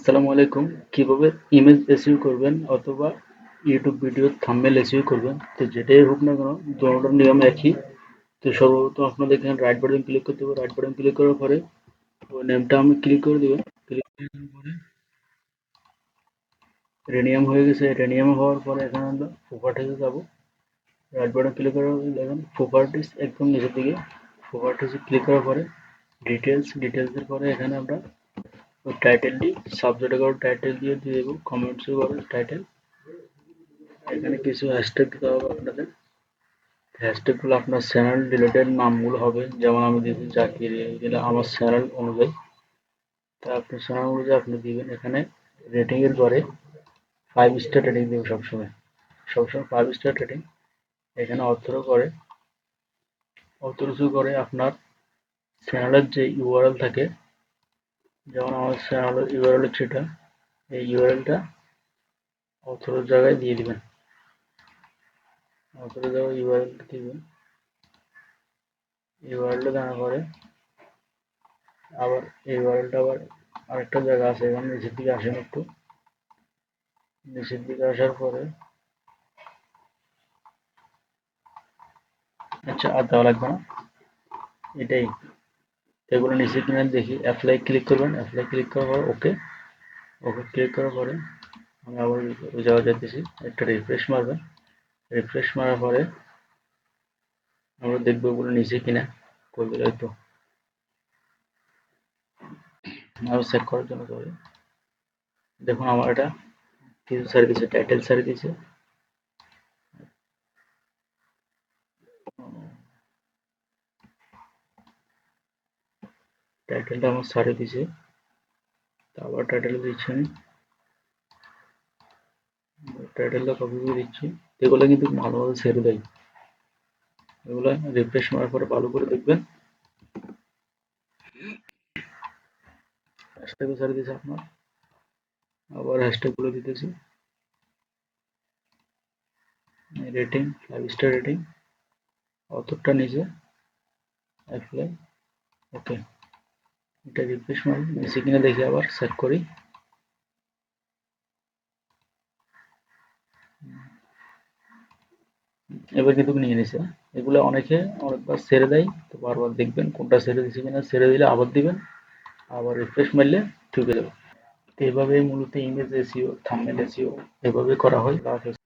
আসসালামু আলাইকুম। কিভাবে ইমেজ এসইও করবেন অথবা ইউটিউব ভিডিও থাম্বনেল এসইও করবেন, তো যেটাই হোক না কেন দোনোটার নিয়ম একই। তো সর্বপ্রথম আপনাদের এখানে রাইট বাটন ক্লিক করতে হবে। রাইট বাটন ক্লিক করার পরে ওই নেমটা আমি ক্লিক করে দেবেন। ক্লিক করে দেওয়ার পরে রেনিয়াম হয়ে গেছে। রেনিয়াম হওয়ার পরে এখানে আমরা প্রপার্টিসে যাবো। রাইট বাটন ক্লিক করার পরে দেখেন প্রপার্টিস একদম নিচের দিকে। প্রপার্টিসে ক্লিক করার পরে ডিটেলসের পরে এখানে আমরা ওই টাইটেলটি সাবজেক্টে করে টাইটেল দিয়ে দেবো। কমেন্টসে করে টাইটেল। এখানে কিছু হ্যাশট্যাগ দিতে হবে আপনাদের। হ্যাশট্যাগুলো আপনার চ্যানেল রিলেটেড নামগুলো হবে। যেমন আমি দিয়েছি জাকির, এগুলো আমার চ্যানেল অনুযায়ী। তা আপনার চ্যানেল অনুযায়ী আপনি দিবেন। এখানে রেটিং এর পরে 5 স্টার রেটিং দেবেন সবসময়। সবসময় 5 স্টার রেটিং। এখানে অথর করে আপনার চ্যানেলের যে ইউআরএল থাকে, যেমন আমার চ্যানেলের ইউআরএল হচ্ছে এটা। এই ইউআরএলটা অথর জায়গায় দিয়ে দিবেন। অথর জায়গায় ইউআরএলটা দিবেন। ইউআরএলটা দেওয়ার পরে আবার এই ইউআরএলটা আবার আরেকটা জায়গা আছে, এখানে নিচের দিকে আসেন একটু। নিচের দিকে আসার পরে আচ্ছা, আর দেওয়া লাগবে না, এটাই। এগুলো নিচে কিনে দেখি। অ্যাপ্লাই ক্লিক করবেন। অ্যাপ্লাই ক্লিক করার পর ওকে ক্লিক করার পরে আমি আবার ওই জায়গায় যাইতেছি। একটা রিফ্রেশ মারবেন। রিফ্রেশ মারার পরে আমরা দেখবো ওগুলো নিচে কিনা। করবে তো আরো চেক করার জন্য সরি। দেখুন আমার এটা কিছু সারি দিছে, টাইটেল সারি দিছে। টাইটেলটা আমার সারি দিছে। আবার টাইটেল দিচ্ছি আমি। টাইটেলটা কপি করে দিচ্ছি। এগুলো কিন্তু ভালোভাবে ছেড়ে দেয়। এগুলো রিফ্রেশ মারার পরে ভালো করে দেখবেন। হ্যাশট্যাগও ছেড়ে দিয়েছে আপনার। আবার হ্যাশট্যাগ গুলো দিতেছি। Rating 5 star rating. অতটা নিচে অ্যাপ্লাই ওকে। এটা রিফ্রেশ মারি, নিচে কিনা দেখি, আবার চেক করি। এবার কিন্তু নিয়ে নিছে। এগুলো অনেকে অনেকবার ছেড়ে দেয়, তো বারবার দেখবেন কোনটা ছেড়ে দিছে কিনা। ছেড়ে দিলে আবার দিবেন, আবার রিফ্রেশ মারলে ঠিক হয়ে যাবে। তো এভাবেই মূলত ইমেজ এসইও, থাম্বনেল এসইও এভাবে করা হয়। আল্লাহ হাফেজ।